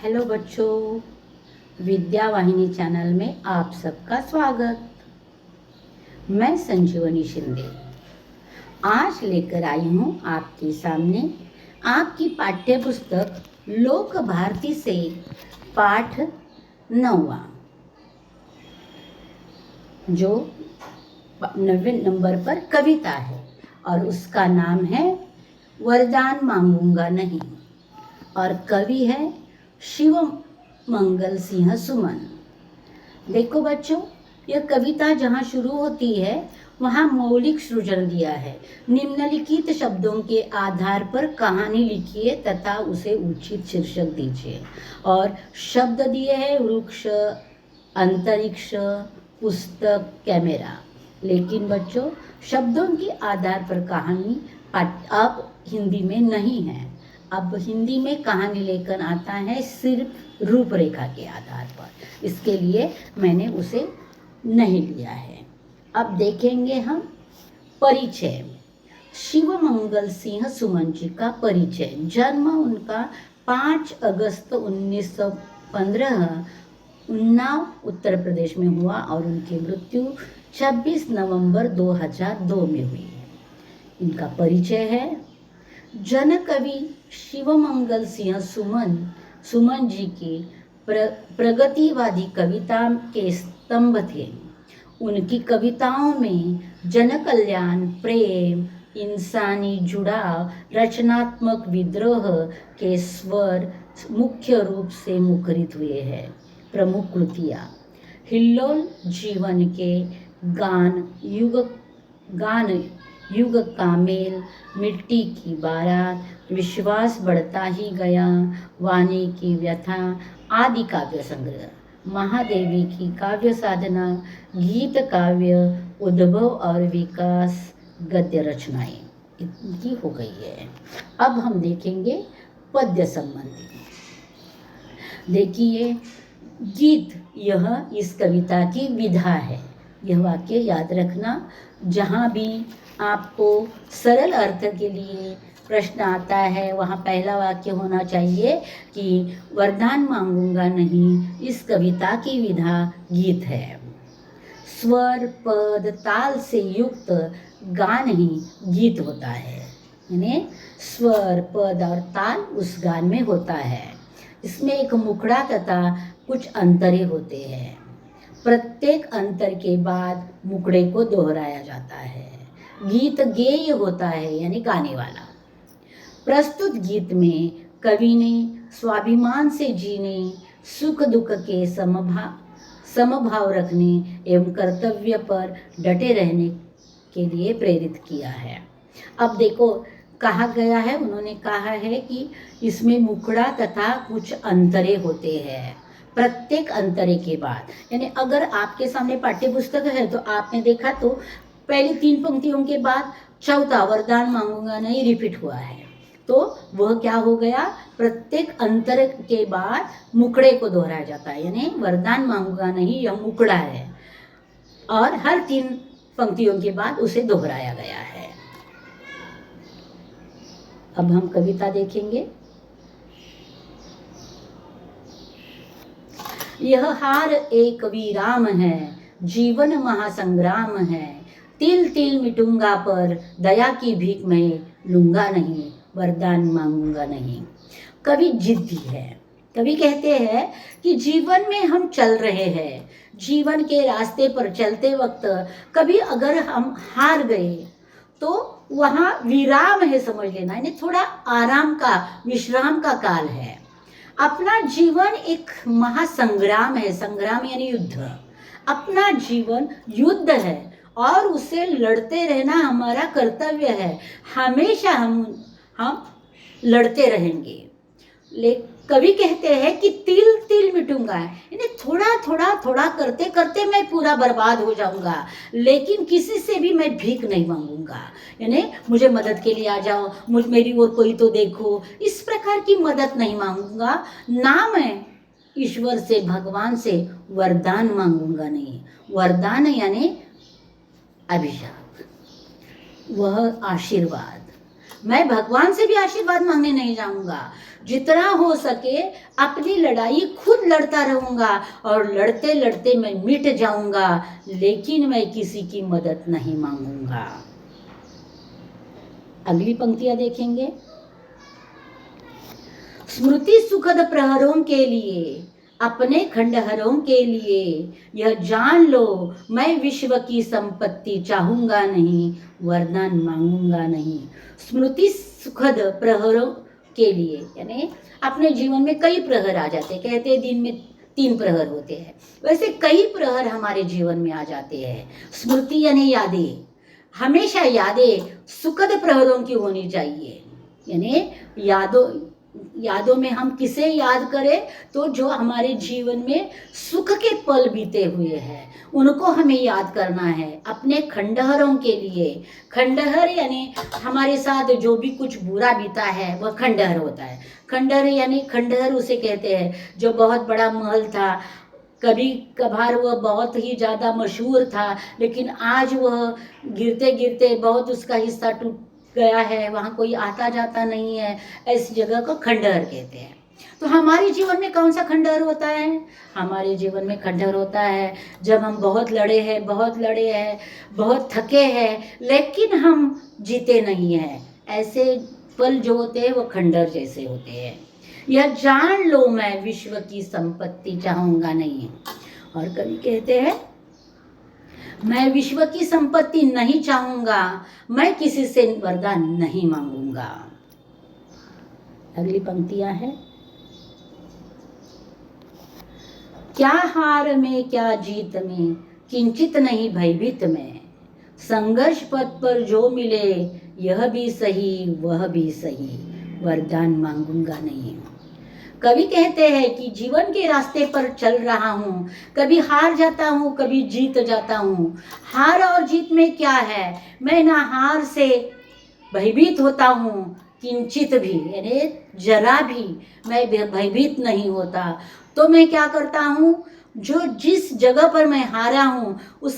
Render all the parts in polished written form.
Hello बच्चों, विद्या वाहिनी channel में आप सबका स्वागत। मैं संजीवनी शिंदे आज लेकर आई हूँ आपके सामने आपकी पाठ्य पुस्तक लोक भारती से पाठ 9वां, जो 9वें नंबर पर कविता है और उसका नाम है वरदान मांगूंगा नहीं और कवि है शिव मंगल सिंह सुमन। देखो बच्चों, यह कविता जहाँ शुरू होती है वहाँ मौलिक सृजन दिया है। निम्नलिखित शब्दों के आधार पर कहानी लिखिए तथा उसे उचित शीर्षक दीजिए। और शब्द दिए हैं वृक्ष, अंतरिक्ष, पुस्तक, कैमरा। लेकिन बच्चों, शब्दों के आधार पर कहानी अब हिंदी में नहीं है। अब हिंदी में कहानी लेकर आता है सिर्फ रूपरेखा के आधार पर, इसके लिए मैंने उसे नहीं लिया है। अब देखेंगे हम परिचय। शिव मंगल सिंह सुमन जी का परिचय। जन्म उनका 5 अगस्त 1915 उन्नाव उत्तर प्रदेश में हुआ और उनकी मृत्यु 26 नवंबर 2002 में हुई। इनका परिचय है। जनकवि शिवमंगल सिंह सुमन जी की प्रगतिवादी कविता के स्तंभ थे। उनकी कविताओं में जन कल्याण, प्रेम, इंसानी जुड़ाव, रचनात्मक विद्रोह के स्वर मुख्य रूप से मुखरित हुए हैं। प्रमुख कृतियाँ: हिल्लोल जीवन के गान युग का मेल, मिट्टी की बारात, विश्वास बढ़ता ही गया, वाणी की व्यथा आदि काव्य संग्रह, महादेवी की काव्य साधना, गीत काव्य, उद्भव और विकास, गद्य रचनाएं इनकी हो गई है। अब हम देखेंगे पद्य संबंधी। देखिए, गीत यह इस कविता की विधा है। यह वाक्य याद रखना। जहाँ भी आपको सरल अर्थ के लिए प्रश्न आता है वहाँ पहला वाक्य होना चाहिए कि वरदान मांगूंगा नहीं इस कविता की विधा गीत है। स्वर, पद, ताल से युक्त गान ही गीत होता है। यानी स्वर, पद और ताल उस गान में होता है। इसमें एक मुखड़ा तथा कुछ अंतरे होते हैं। प्रत्येक अंतर के बाद मुखड़े को दोहराया जाता है। गीत गेय होता है, यानी गाने वाला। प्रस्तुत गीत में कवि ने स्वाभिमान से जीने, सुख दुख के समभाव रखने एवं कर्तव्य पर डटे रहने के लिए प्रेरित किया है। अब देखो, कहा गया है, उन्होंने कहा है कि इसमें मुखड़ा तथा कुछ अंतरे होते हैं। प्रत्येक अंतरे के बाद, यानी अगर आपके सामने पाठ्य पुस्तक है तो आपने देखा तो पहली 3 पंक्तियों के बाद चौथा वरदान मांगूंगा नहीं रिपीट हुआ है। तो वह क्या हो गया, प्रत्येक अंतर के बाद मुखड़े को दोहराया जाता है। यानी वरदान मांगूंगा नहीं यह मुखड़ा है और हर 3 पंक्तियों के बाद उसे दोहराया गया है। अब हम कविता देखेंगे। यह हार एक विराम है, जीवन महासंग्राम है, तिल तिल मिटूंगा पर दया की भीख मैं लूंगा नहीं, वरदान मांगूंगा नहीं। कवि जिद्दी है। कवि कहते हैं कि जीवन में हम चल रहे हैं, जीवन के रास्ते पर चलते वक्त कभी अगर हम हार गए तो वहाँ विराम है, समझ लेना। यानी थोड़ा आराम का, विश्राम का काल है। अपना जीवन एक महासंग्राम है। संग्राम यानी युद्ध। अपना जीवन युद्ध है और उसे लड़ते रहना हमारा कर्तव्य है। हमेशा हम लड़ते रहेंगे। कवि कहते हैं कि तिल तिल मिटूंगा, यानी थोड़ा करते करते मैं पूरा बर्बाद हो जाऊंगा, लेकिन किसी से भी मैं भीख नहीं मांगूंगा। यानी मुझे मदद के लिए आ जाओ, मेरी ओर कोई तो देखो, इस प्रकार की मदद नहीं मांगूंगा। ना मैं ईश्वर से, भगवान से वरदान मांगूंगा नहीं। वरदान यानी अभिशाप, वह आशीर्वाद। मैं भगवान से भी आशीर्वाद मांगने नहीं जाऊंगा। जितना हो सके अपनी लड़ाई खुद लड़ता रहूंगा और लड़ते लड़ते मैं मिट जाऊंगा, लेकिन मैं किसी की मदद नहीं मांगूंगा। अगली पंक्तियां देखेंगे। स्मृति सुखद प्रहरों के लिए, अपने खंडहरों के लिए यह जान लो, मैं विश्व की संपत्ति चाहूंगा नहीं, वरदान मांगूंगा नहीं। स्मृति सुखद प्रहरों के लिए यानी अपने जीवन में कई प्रहर आ जाते हैं। कहते हैं दिन में 3 प्रहर होते हैं, वैसे कई प्रहर हमारे जीवन में आ जाते हैं। स्मृति यानी यादें, हमेशा यादें सुखद प्रहरों की होनी चाहिए। यानी यादों में हम किसे याद करें, तो जो हमारे जीवन में सुख के पल बीते हुए हैं उनको हमें याद करना है। अपने खंडहरों के लिए, खंडहर यानी हमारे साथ जो भी कुछ बुरा बीता है वह खंडहर होता है। खंडहर यानी खंडहर उसे कहते हैं जो बहुत बड़ा महल था, कभी कभार वह बहुत ही ज़्यादा मशहूर था, लेकिन आज वह गिरते गिरते बहुत उसका हिस्सा टूट गया है, वहाँ कोई आता जाता नहीं है, ऐसी जगह को खंडहर कहते हैं। तो हमारे जीवन में कौन सा खंडहर होता है? हमारे जीवन में खंडहर होता है जब हम बहुत लड़े हैं, बहुत थके हैं, लेकिन हम जीते नहीं हैं। ऐसे पल जो होते हैं वो खंडहर जैसे होते हैं। यह जान लो, मैं विश्व की संपत्ति चाहूंगा नहीं। और कवि कहते हैं, मैं विश्व की संपत्ति नहीं चाहूंगा, मैं किसी से वरदान नहीं मांगूंगा। अगली पंक्तियां हैं। क्या हार में क्या जीत में, किंचित नहीं भयभीत में, संघर्ष पथ पर जो मिले यह भी सही वह भी सही, वरदान मांगूंगा नहीं। कवि कहते हैं कि जीवन के रास्ते पर चल रहा हूँ, कभी हार जाता हूँ, कभी जीत जाता हूँ। हार और जीत में क्या है? मैं ना हार से भयभीत होता हूँ, किंचित भी यानी जरा भी मैं भयभीत नहीं होता। तो मैं क्या करता हूँ, जो जिस जगह पर मैं हारा हूँ उस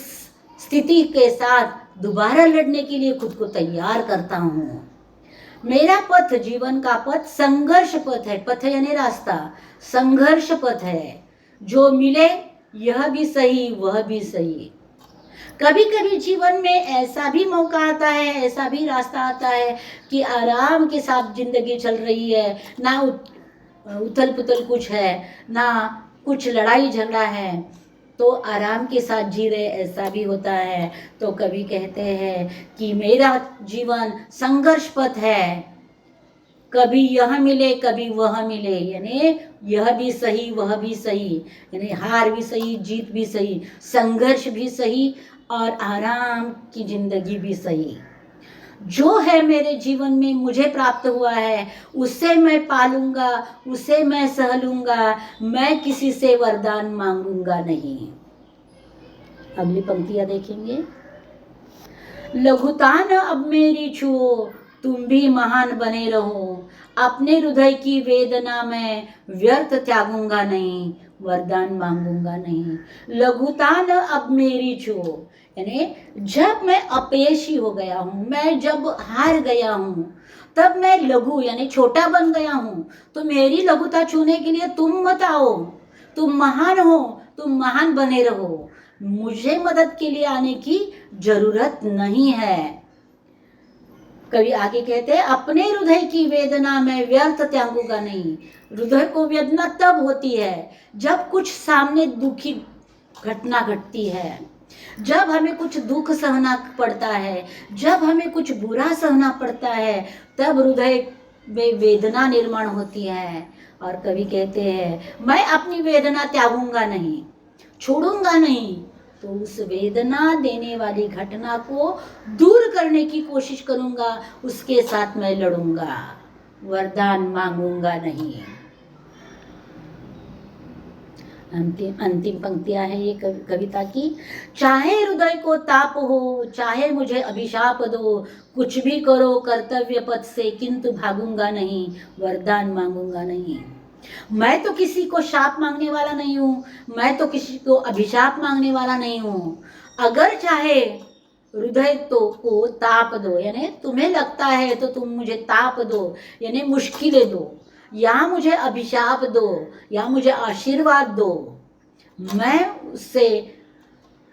स्थिति के साथ दोबारा लड़ने के लिए खुद को तैयार करता हूँ। मेरा पथ, जीवन का पथ संघर्ष पथ है। पथ यानी रास्ता, संघर्ष पथ है। जो मिले यह भी सही वह भी सही। कभी कभी जीवन में ऐसा भी मौका आता है, ऐसा भी रास्ता आता है कि आराम के साथ जिंदगी चल रही है, ना उथल पुथल कुछ है, ना कुछ लड़ाई झगड़ा है, तो आराम के साथ जी रहे, ऐसा भी होता है। तो कवि कहते हैं कि मेरा जीवन संघर्ष पथ है, कभी यह मिले कभी वह मिले, यानी यह भी सही वह भी सही, यानी हार भी सही जीत भी सही, संघर्ष भी सही और आराम की जिंदगी भी सही। जो है मेरे जीवन में मुझे प्राप्त हुआ है उससे मैं पालूंगा, उसे मैं सह लूंगा, मैं किसी से वरदान मांगूंगा नहीं। अगली पंक्तियां देखेंगे। लघुता न अब मेरी छुओ, तुम भी महान बने रहो, अपने हृदय की वेदना में व्यर्थ त्यागूंगा नहीं, वरदान मांगूंगा नहीं। लघुता न अब मेरी छुओ, यानी जब मैं अपयशी हो गया हूँ, मैं जब हार गया हूँ, तब मैं लघु यानी छोटा बन गया हूँ, तो मेरी लघुता छूने के लिए तुम मत आओ। तुम महान हो, तुम महान बने रहो, मुझे मदद के लिए आने की जरूरत नहीं है। कवि आगे कहते हैं, अपने हृदय की वेदना में व्यर्थ त्यागूंगा नहीं। हृदय को वेदना तब होती है जब कुछ सामने दुखी घटना घटती है, जब हमें कुछ दुख सहना पड़ता है, जब हमें कुछ बुरा सहना पड़ता है, तब हृदय में वेदना निर्माण होती है। और कवि कहते हैं, मैं अपनी वेदना त्यागूंगा नहीं, छोड़ूंगा नहीं, तो उस वेदना देने वाली घटना को दूर करने की कोशिश करूंगा, उसके साथ मैं लड़ूंगा, वरदान मांगूंगा नहीं। अंतिम पंक्तियां है ये कविता की। चाहे हृदय को ताप हो, चाहे मुझे अभिशाप दो, कुछ भी करो कर्तव्य पथ से, किंतु भागूंगा नहीं, वरदान मांगूंगा नहीं। मैं तो किसी को शाप मांगने वाला नहीं हूँ, मैं तो किसी को अभिशाप मांगने वाला नहीं हूँ। अगर चाहे हृदय तो को ताप दो, यानी तुम्हें लगता है तो तुम मुझे ताप दो, यानी मुश्किलें दो, या मुझे अभिशाप दो, या मुझे आशीर्वाद दो, मैं उससे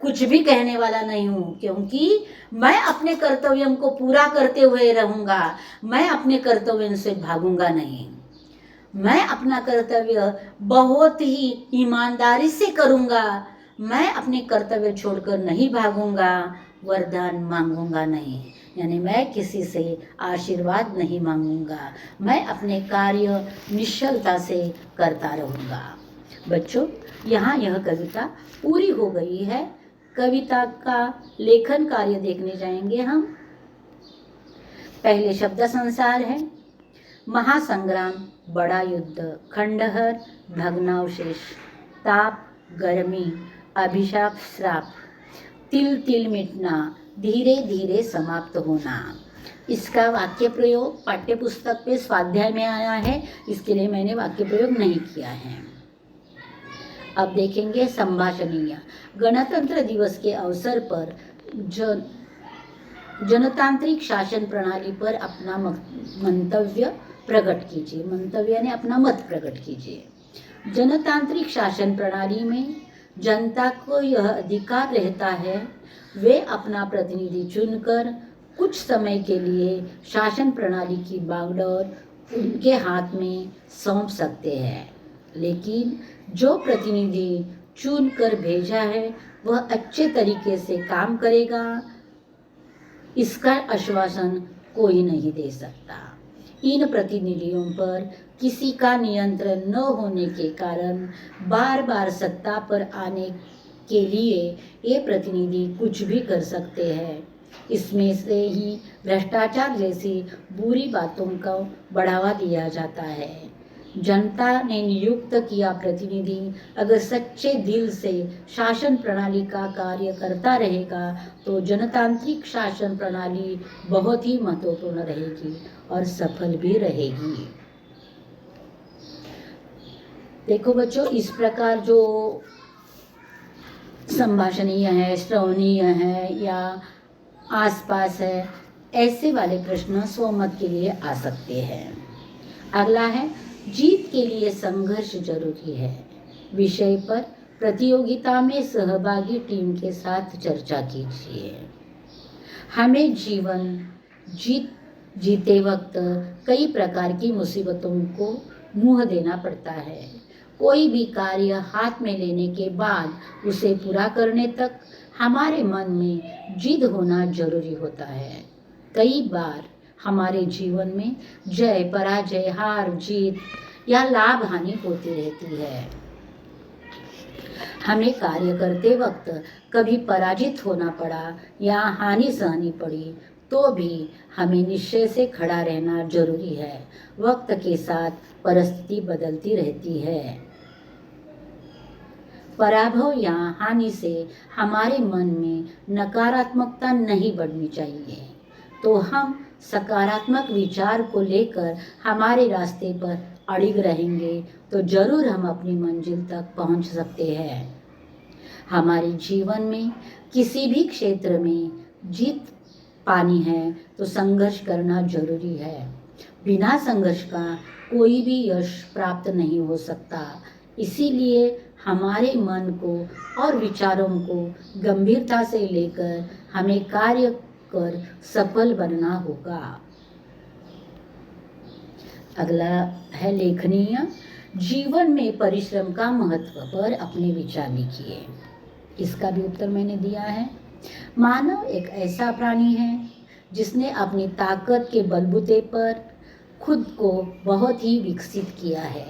कुछ भी कहने वाला नहीं हूँ, क्योंकि मैं अपने कर्तव्यों को पूरा करते हुए रहूँगा। मैं अपने कर्तव्यों से भागूंगा नहीं। मैं अपना कर्तव्य बहुत ही ईमानदारी से करूँगा। मैं अपने कर्तव्य छोड़कर नहीं भागूंगा। वरदान मांगूंगा नहीं, यानी मैं किसी से आशीर्वाद नहीं मांगूंगा। मैं अपने कार्य निश्चलता से करता रहूँगा। बच्चों, यहाँ यह कविता पूरी हो गई है। कविता का लेखन कार्य देखने जाएंगे हम। पहले शब्द संसार है। महासंग्राम, बड़ा युद्ध, खंडहर, भग्नावशेष, ताप, गर्मी, अभिशाप, श्राप, तिल तिल मिटना, धीरे धीरे समाप्त होना। इसका वाक्य प्रयोग पाठ्य पुस्तक पे स्वाध्याय में आया है, इसके लिए मैंने वाक्य प्रयोग नहीं किया है। अब देखेंगे संभाषणीय। गणतंत्र दिवस के अवसर पर जनतांत्रिक शासन प्रणाली पर अपना मंतव्य प्रकट कीजिए। मंतव्य ने अपना मत प्रकट कीजिए। जनतांत्रिक शासन प्रणाली में जनता को यह अधिकार रहता है, वे अपना प्रतिनिधि चुनकर कुछ समय के लिए शासन प्रणाली की बागडोर उनके हाथ में सौंप सकते हैं, लेकिन जो प्रतिनिधि चुन कर भेजा है वह अच्छे तरीके से काम करेगा, इसका आश्वासन कोई नहीं दे सकता। इन प्रतिनिधियों पर किसी का नियंत्रण न होने के कारण बार बार सत्ता पर आने के लिए ये प्रतिनिधि कुछ भी कर सकते हैं। इसमें से ही भ्रष्टाचार जैसी बुरी बातों को बढ़ावा दिया जाता है। जनता ने नियुक्त किया प्रतिनिधि अगर सच्चे दिल से शासन प्रणाली का कार्य करता रहेगा तो जनतांत्रिक शासन प्रणाली बहुत ही महत्वपूर्ण रहेगी और सफल भी रहेगी। देखो बच्चों, इस प्रकार जो संभाषणीय है, श्रवणीय है या आसपास है, ऐसे वाले प्रश्न स्वमत के लिए आ सकते हैं। अगला है, जीत के लिए संघर्ष जरूरी है। विषय पर प्रतियोगिता में सहभागी टीम के साथ चर्चा कीजिए। हमें जीते वक्त कई प्रकार की मुसीबतों को मुंह देना पड़ता है। कोई भी कार्य हाथ में लेने के बाद उसे पूरा करने तक हमारे मन में जिद होना जरूरी होता है। कई बार हमारे जीवन में जय पराजय, हार जीत या लाभ हानि होती रहती है। हमें कार्य करते वक्त कभी पराजित होना पड़ा या हानि सहनी पड़ी तो भी हमें निश्चय से खड़ा रहना जरूरी है। वक्त के साथ परिस्थिति बदलती रहती है। पराभव या हानि से हमारे मन में नकारात्मकता नहीं बढ़नी चाहिए, तो हम सकारात्मक विचार को लेकर हमारे रास्ते पर अड़िग रहेंगे तो जरूर हम अपनी मंजिल तक पहुंच सकते हैं। हमारे जीवन में किसी भी क्षेत्र में जीत पानी है तो संघर्ष करना जरूरी है। बिना संघर्ष का कोई भी यश प्राप्त नहीं हो सकता। इसीलिए हमारे मन को और विचारों को गंभीरता से लेकर हमें कार्य कर सफल बनना होगा। अगला है लेखनीय। जीवन में परिश्रम का महत्व पर अपने विचार लिखिए। इसका भी उत्तर मैंने दिया है। मानव एक ऐसा प्राणी है जिसने अपनी ताकत के बलबूते पर खुद को बहुत ही विकसित किया है।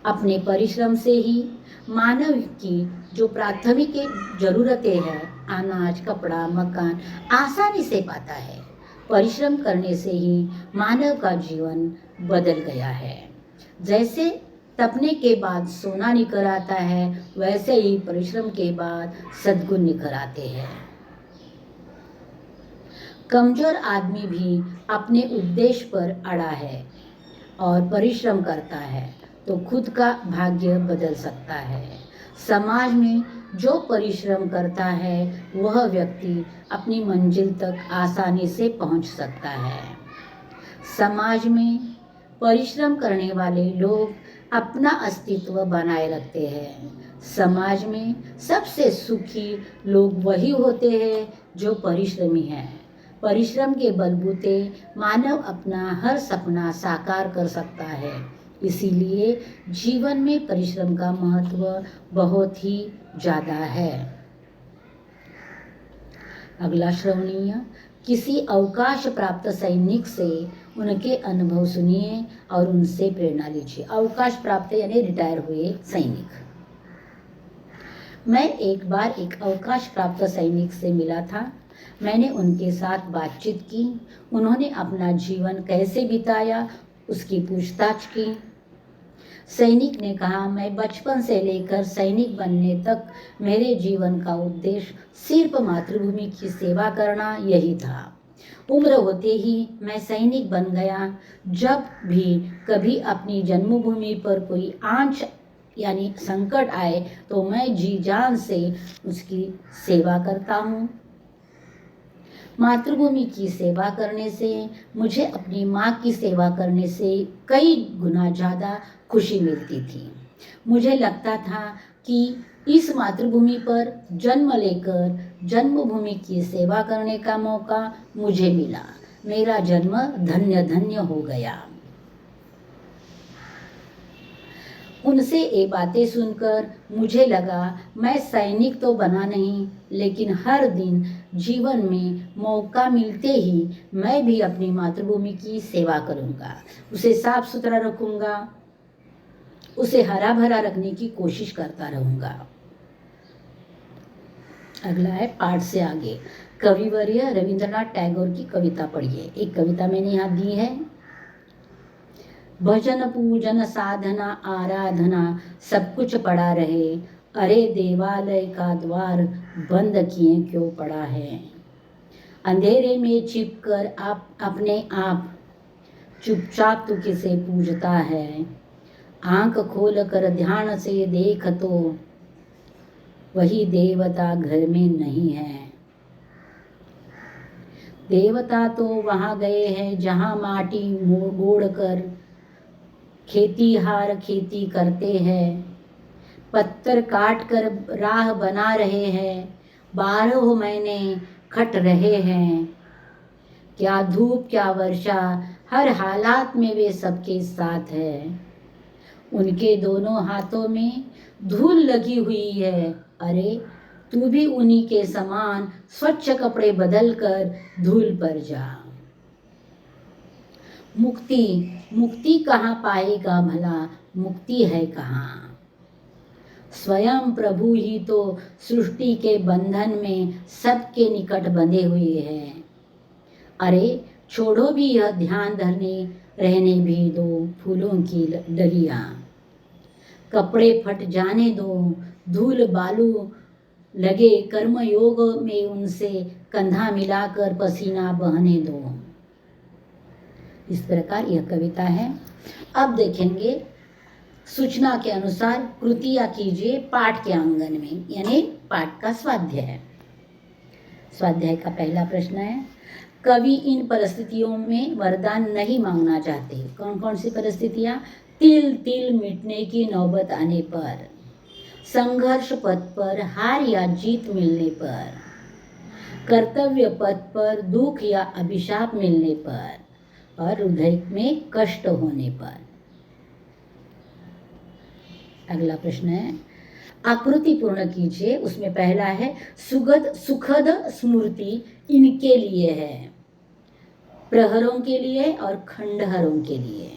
अपने परिश्रम से ही मानव की जो प्राथमिक जरूरतें हैं, अनाज, कपड़ा, मकान, आसानी से पाता है। परिश्रम करने से ही मानव का जीवन बदल गया है। जैसे तपने के बाद सोना निकल आता है, वैसे ही परिश्रम के बाद सद्गुण निकल आते हैं। कमजोर आदमी भी अपने उद्देश्य पर अड़ा है और परिश्रम करता है तो खुद का भाग्य बदल सकता है। समाज में जो परिश्रम करता है वह व्यक्ति अपनी मंजिल तक आसानी से पहुंच सकता है। समाज में परिश्रम करने वाले लोग अपना अस्तित्व बनाए रखते हैं। समाज में सबसे सुखी लोग वही होते हैं जो परिश्रमी हैं। परिश्रम के बलबूते मानव अपना हर सपना साकार कर सकता है। इसीलिए जीवन में परिश्रम का महत्व बहुत ही ज़्यादा है। अगला श्रवणीय, किसी अवकाश प्राप्त सैनिक से उनके अनुभव सुनिए और उनसे प्रेरणा लीजिए। अवकाश प्राप्त यानी रिटायर हुए सैनिक। मैं एक बार एक अवकाश प्राप्त सैनिक से मिला था। मैंने उनके साथ बातचीत की। उन्होंने अपना जीवन कैसे बिताया उसकी पूछताछ की। सैनिक ने कहा, मैं बचपन से लेकर सैनिक बनने तक मेरे जीवन का उद्देश्य सिर्फ मातृभूमि की सेवा करना यही था। उम्र होते ही मैं सैनिक बन गया। जब भी कभी अपनी जन्मभूमि पर कोई आंच यानी संकट आए तो मैं जी जान से उसकी सेवा करता हूँ। मातृभूमि की सेवा करने से मुझे अपनी माँ की सेवा करने से कई गुना ज़्यादा खुशी मिलती थी। मुझे लगता था कि इस मातृभूमि पर जन्म लेकर जन्मभूमि की सेवा करने का मौका मुझे मिला। मेरा जन्म धन्य धन्य हो गया। उनसे ये बातें सुनकर मुझे लगा मैं सैनिक तो बना नहीं, लेकिन हर दिन जीवन में मौका मिलते ही मैं भी अपनी मातृभूमि की सेवा करूँगा। उसे साफ सुथरा रखूँगा, उसे हरा भरा रखने की कोशिश करता रहूँगा। अगला है पाठ से आगे। कविवर्य रविंद्रनाथ टैगोर की कविता पढ़िए। एक कविता मैंने यहाँ दी है। भजन पूजन साधना आराधना सब कुछ पड़ा रहे, अरे देवालय का द्वार बंद किए क्यों पड़ा है। अंधेरे में छिपकर आप अपने आप चुपचाप तू किसे पूजता है। आंख खोल कर ध्यान से देख तो वही देवता घर में नहीं है। देवता तो वहाँ गए हैं जहाँ माटी गोड़ कर खेतीहार खेती करते हैं। पत्थर काट कर राह बना रहे हैं, 12 महीने खट रहे हैं। क्या धूप क्या वर्षा, हर हालात में वे सबके साथ है। उनके दोनों हाथों में धूल लगी हुई है, अरे तू भी उन्हीं के समान स्वच्छ कपड़े बदल कर धूल पर जा। मुक्ति मुक्ति कहाँ पाएगा भला, मुक्ति है कहाँ। स्वयं प्रभु ही तो सृष्टि के बंधन में सबके निकट बंधे हुए हैं। अरे छोड़ो भी यह ध्यान धरने रहने भी दो फूलों की डलियाँ। कपड़े फट जाने दो, धूल बालू लगे कर्मयोग में उनसे कंधा मिलाकर पसीना बहने दो। इस प्रकार यह कविता है। अब देखेंगे सूचना के अनुसार कृतियाँ कीजिए पाठ के आंगन में, यानी पाठ का स्वाध्याय। स्वाध्याय का पहला प्रश्न है, कवि इन परिस्थितियों में वरदान नहीं मांगना चाहते। कौन कौन सी परिस्थितियाँ? तिल तिल मिटने की नौबत आने पर, संघर्ष पथ पर हार या जीत मिलने पर, कर्तव्य पथ पर दुख या अभिशाप मिलने पर, और हृदय में कष्ट होने पर। अगला प्रश्न है, आकृति पूर्ण कीजिए। उसमें पहला है, सुखद स्मृति इनके लिए है, प्रहरों के लिए और खंडहरों के लिए।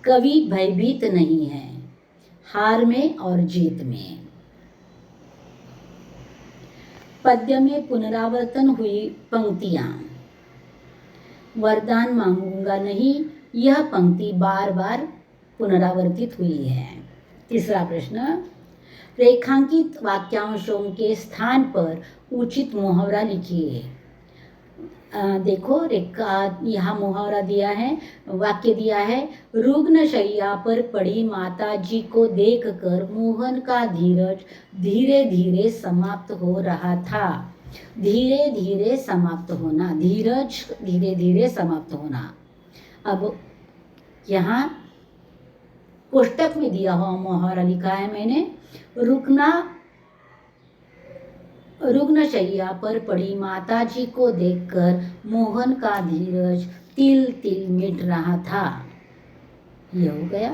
कवि भयभीत नहीं है, हार में और जीत में। पद्य में पुनरावर्तन हुई पंक्तियां, वरदान मांगूंगा नहीं, यह पंक्ति बार बार पुनरावर्तित हुई है। तीसरा प्रश्न, रेखांकित वाक्यांशों के स्थान पर उचित मुहावरा लिखिए। देखो रेखा, यहाँ मुहावरा दिया है, वाक्य दिया है, रुग्ण शैया पर पड़ी माता जी को देखकर मोहन का धीरज धीरे धीरे समाप्त हो रहा था। धीरे धीरे समाप्त होना, धीरज धीरे धीरे समाप्त होना। अब यहाँ कोष्टक में दिया हुआ मुहावरा लिखा है मैंने, रुग्ण शैया पर पड़ी माता जी को देखकर मोहन का धीरज तिल तिल मिट रहा था। ये हो गया।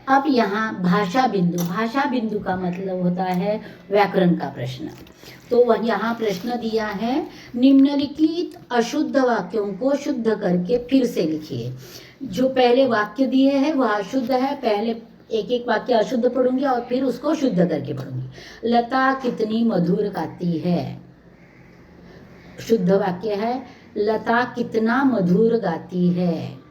अब यहाँ भाषा बिंदु का मतलब होता है व्याकरण का प्रश्न। तो वह यहाँ प्रश्न दिया है, निम्नलिखित अशुद्ध वाक्यों को शुद्ध करके फिर से लिखिए। जो पहले वाक्य दिए हैं वह अशुद्ध है, पहले एक एक वाक्य अशुद्ध पढ़ूंगी और फिर उसको शुद्ध करके पढ़ूंगी। लता कितनी मधुर गाती है, शुद्ध वाक्य है, लता कितना मधुर गाती है।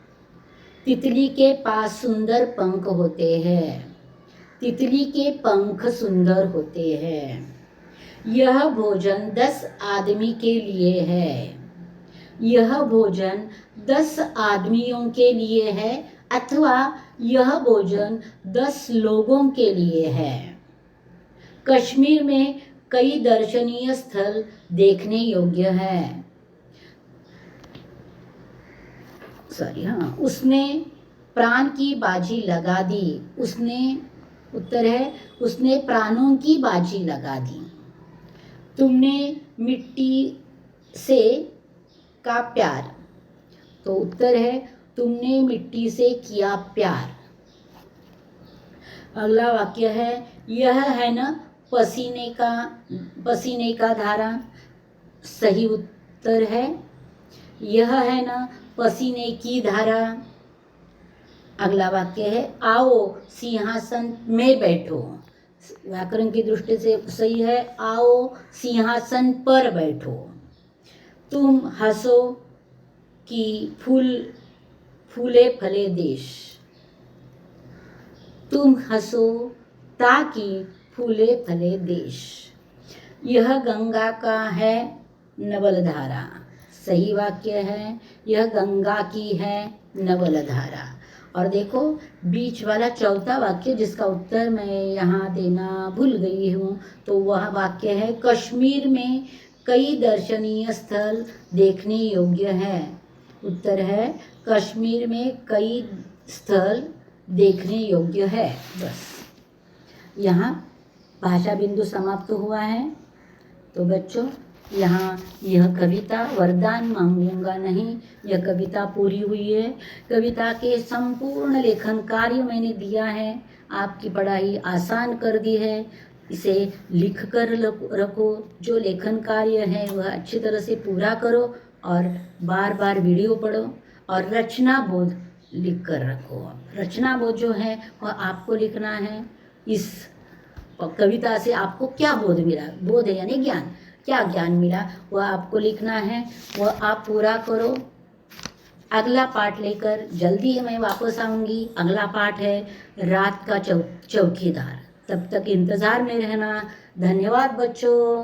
तितली के पास सुंदर पंख होते हैं, तितली के पंख सुंदर होते हैं। यह भोजन 10 आदमी के लिए है, यह भोजन 10 आदमियों के लिए है, अथवा यह भोजन 10 लोगों के लिए है। कश्मीर में कई दर्शनीय स्थल देखने योग्य है। उसने प्राण की बाजी लगा दी, उसने, उत्तर है, उसने प्राणों की बाजी लगा दी। तुमने मिट्टी से का प्यार, तो उत्तर है, तुमने मिट्टी से किया प्यार। अगला वाक्य है, यह है न पसीने का धारा, सही उत्तर है, यह है न पसीने की धारा। अगला वाक्य है, आओ सिंहासन में बैठो, व्याकरण की दृष्टि से सही है, आओ सिंहासन पर बैठो। तुम हंसो कि फूले फले देश, तुम हंसो ताकि फूले फले देश। यह गंगा का है नवलधारा, सही वाक्य है, यह गंगा की है नवलधारा। और देखो बीच वाला चौथा वाक्य जिसका उत्तर मैं यहाँ देना भूल गई हूँ, तो वह वाक्य है, कश्मीर में कई दर्शनीय स्थल देखने योग्य है। उत्तर है, कश्मीर में कई स्थल देखने योग्य है। बस यहाँ भाषा बिंदु समाप्त हुआ है। तो बच्चों यहाँ यह कविता वरदान मांगूंगा नहीं, यह कविता पूरी हुई है। कविता के संपूर्ण लेखन कार्य मैंने दिया है, आपकी पढ़ाई आसान कर दी है। इसे लिख कर रखो, जो लेखन कार्य है वह अच्छी तरह से पूरा करो और बार बार वीडियो पढ़ो और रचना बोध लिख कर रखो। रचना बोध जो है वह आपको लिखना है। इस कविता से आपको क्या बोध मिला, बोध है यानी ज्ञान, क्या ज्ञान मिला वह आपको लिखना है, वह आप पूरा करो। अगला पाठ लेकर जल्दी मैं वापस आऊँगी। अगला पाठ है रात का चौकीदार। तब तक इंतज़ार में रहना। धन्यवाद बच्चों।